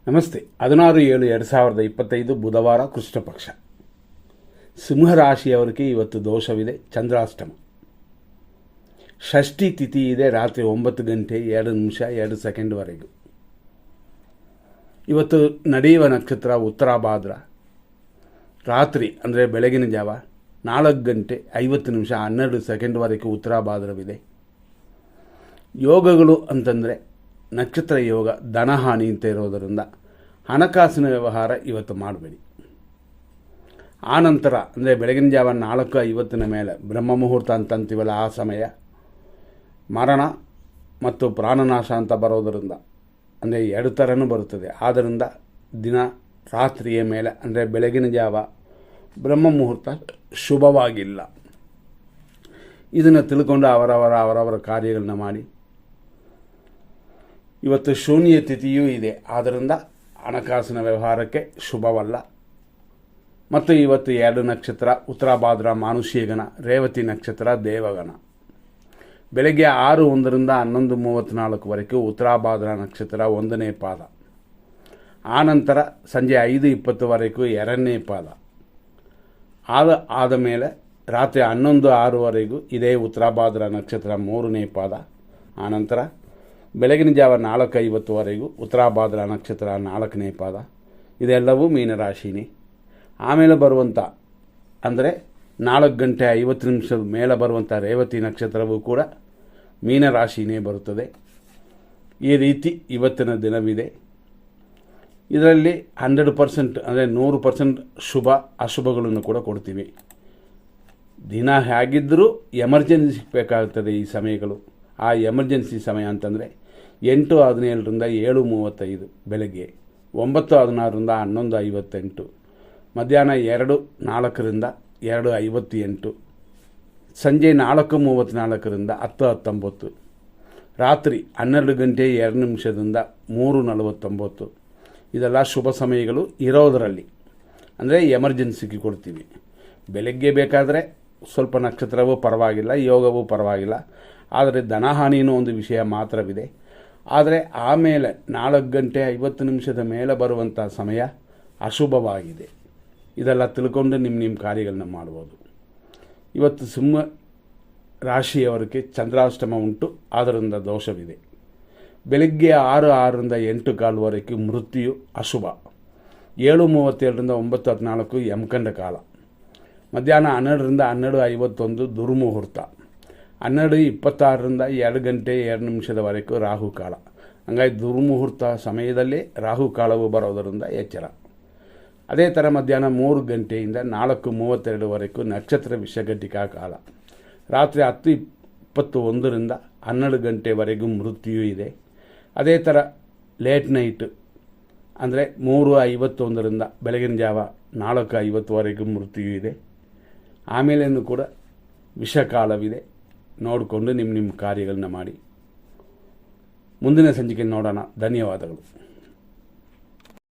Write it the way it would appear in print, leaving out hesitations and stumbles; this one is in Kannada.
ನಮಸ್ತೆ. 16/7/2025 ಬುಧವಾರ, ಕೃಷ್ಣ ಪಕ್ಷ. ಸಿಂಹರಾಶಿಯವರಿಗೆ ಇವತ್ತು ದೋಷವಿದೆ, ಚಂದ್ರಾಷ್ಟಮ. ಷಷ್ಠಿ ತಿಥಿ ಇದೆ, ರಾತ್ರಿ 9 ಗಂಟೆ 2 ನಿಮಿಷ 2 ಸೆಕೆಂಡ್ವರೆಗೂ. ಇವತ್ತು ನಡೆಯುವ ನಕ್ಷತ್ರ ಉತ್ತರಾಭಾದ್ರ. ರಾತ್ರಿ ಅಂದರೆ ಬೆಳಗಿನ ಜಾವ 4 ಗಂಟೆ 50 ನಿಮಿಷ 12 ಸೆಕೆಂಡ್ವರೆಗೂ ಉತ್ತರಾಭಾದ್ರವಿದೆ. ಯೋಗಗಳು ಅಂತಂದರೆ ನಕ್ಷತ್ರ ಯೋಗ ಧನಹಾನಿ ಅಂತ ಇರೋದರಿಂದ ಹಣಕಾಸಿನ ವ್ಯವಹಾರ ಇವತ್ತು ಮಾಡಬೇಡಿ. ಆನಂತರ ಅಂದರೆ ಬೆಳಗಿನ ಜಾವ 4:50 ಮೇಲೆ ಬ್ರಹ್ಮ ಮುಹೂರ್ತ ಅಂತ ಅಂತೀವಲ್ಲ, ಆ ಸಮಯ ಮರಣ ಮತ್ತು ಪ್ರಾಣನಾಶ ಅಂತ ಬರೋದರಿಂದ ಅಂದರೆ ಎರಡು ಥರನೂ ಬರುತ್ತದೆ. ಆದ್ದರಿಂದ ದಿನ ರಾತ್ರಿಯ ಮೇಲೆ ಅಂದರೆ ಬೆಳಗಿನ ಜಾವ ಬ್ರಹ್ಮ ಮುಹೂರ್ತ ಶುಭವಾಗಿಲ್ಲ. ಇದನ್ನು ತಿಳ್ಕೊಂಡು ಅವರವರ ಕಾರ್ಯಗಳನ್ನ ಮಾಡಿ. ಇವತ್ತು ಶೂನ್ಯ ತಿಥಿಯೂ ಇದೆ, ಆದ್ದರಿಂದ ಹಣಕಾಸಿನ ವ್ಯವಹಾರಕ್ಕೆ ಶುಭವಲ್ಲ. ಮತ್ತು ಇವತ್ತು 2 ನಕ್ಷತ್ರ ಉತ್ತರಾಭಾದ್ರ ಮಾನುಷ್ಯಗಣ, ರೇವತಿ ನಕ್ಷತ್ರ ದೇವಗಣ. ಬೆಳಗ್ಗೆ 6:01 11:34 ಉತ್ತರಾಭಾದ್ರ ನಕ್ಷತ್ರ 1ನೇ ಪಾದ. ಆನಂತರ ಸಂಜೆ 5:20 2ನೇ ಪಾದ. ಆದ ಮೇಲೆ ರಾತ್ರಿ 11:06 ಇದೇ ಉತ್ತರಾಭಾದ್ರ ನಕ್ಷತ್ರ 3ನೇ ಪಾದ. ಆನಂತರ ಬೆಳಗಿನ ಜಾವ 4:50 ಉತ್ತರಾಭಾದ್ರ ನಕ್ಷತ್ರ 4ನೇ ಪಾದ. ಇದೆಲ್ಲವೂ ಮೀನರಾಶಿನೇ. ಆಮೇಲೆ ಬರುವಂಥ ಅಂದರೆ 4 ಗಂಟೆ 50 ನಿಮಿಷದ ಮೇಲೆ ಬರುವಂಥ ರೇವತಿ ನಕ್ಷತ್ರವೂ ಕೂಡ ಮೀನರಾಶಿನೇ ಬರುತ್ತದೆ. ಈ ರೀತಿ ಇವತ್ತಿನ ದಿನವಿದೆ. ಇದರಲ್ಲಿ 100% ಅಂದರೆ 100% ಶುಭ ಅಶುಭಗಳನ್ನು ಕೂಡ ಕೊಡ್ತೀವಿ. ದಿನ ಹೇಗಿದ್ದರೂ ಎಮರ್ಜೆನ್ಸಿ ಬೇಕಾಗುತ್ತದೆ ಈ ಸಮಯಗಳು. ಆ ಎಮರ್ಜೆನ್ಸಿ ಸಮಯ ಅಂತಂದರೆ 8:17 7:35 ಬೆಳಗ್ಗೆ, 9:16 11:58, ಮಧ್ಯಾಹ್ನ 2:04 2:58, ಸಂಜೆ 4:34 10:19, ರಾತ್ರಿ 12 ಗಂಟೆ 2 ನಿಮಿಷದಿಂದ 3:49. ಇದೆಲ್ಲ ಶುಭ ಸಮಯಗಳು ಇರೋದರಲ್ಲಿ ಅಂದರೆ ಎಮರ್ಜೆನ್ಸಿಗೆ ಕೊಡ್ತೀವಿ. ಬೆಳಗ್ಗೆ ಬೇಕಾದರೆ ಸ್ವಲ್ಪ ನಕ್ಷತ್ರವೂ ಪರವಾಗಿಲ್ಲ, ಯೋಗವೂ ಪರವಾಗಿಲ್ಲ. ಆದರೆ ಧನಹಾನಿನೂ ಒಂದು ವಿಷಯ ಮಾತ್ರವಿದೆ. ಆದರೆ ಆಮೇಲೆ 4 ಗಂಟೆ 50 ನಿಮಿಷದ ಮೇಲೆ ಬರುವಂಥ ಸಮಯ ಅಶುಭವಾಗಿದೆ. ಇದೆಲ್ಲ ತಿಳ್ಕೊಂಡು ನಿಮ್ಮ ಕಾರ್ಯಗಳನ್ನ ಮಾಡ್ಬೋದು. ಇವತ್ತು ಸಿಂಹ ರಾಶಿಯವರಿಗೆ ಚಂದ್ರಾಷ್ಟಮ ಉಂಟು, ಆದ್ದರಿಂದ ದೋಷವಿದೆ. ಬೆಳಗ್ಗೆ 6:06 8:15 ಮೃತ್ಯು ಅಶುಭ. 7:37 9:14 ಯಮಕಂಡ ಕಾಲ. ಮಧ್ಯಾಹ್ನ 12 12:51 ದುರ್ಮುಹೂರ್ತ. 12:26 2 ಗಂಟೆ 2 ನಿಮಿಷದವರೆಗೂ ರಾಹುಕಾಲ. ಹಂಗಾಗಿ ದುರ್ಮುಹೂರ್ತ ಸಮಯದಲ್ಲೇ ರಾಹುಕಾಲವು ಬರೋದರಿಂದ ಎಚ್ಚರ. ಅದೇ ಥರ ಮಧ್ಯಾಹ್ನ 3 ಗಂಟೆಯಿಂದ 4:32 ನಕ್ಷತ್ರ ವಿಷಘಟಿಕಾ ಕಾಲ. ರಾತ್ರಿ 10:21 12 ಗಂಟೆವರೆಗೂ ಮೃತ್ಯು ಇದೆ. ಅದೇ ಥರ ಲೇಟ್ ನೈಟ್ ಅಂದರೆ 3:51 ಬೆಳಗಿನ ಜಾವ 4:50 ಮೃತ್ಯು ಇದೆ. ಆಮೇಲೇನು ಕೂಡ ವಿಷಕಾಲವಿದೆ. ನೋಡಿಕೊಂಡು ನಿಮ್ಮ ಕಾರ್ಯಗಳನ್ನ ಮಾಡಿ. ಮುಂದಿನ ಸಂಚಿಕೆ ನೋಡೋಣ. ಧನ್ಯವಾದಗಳು.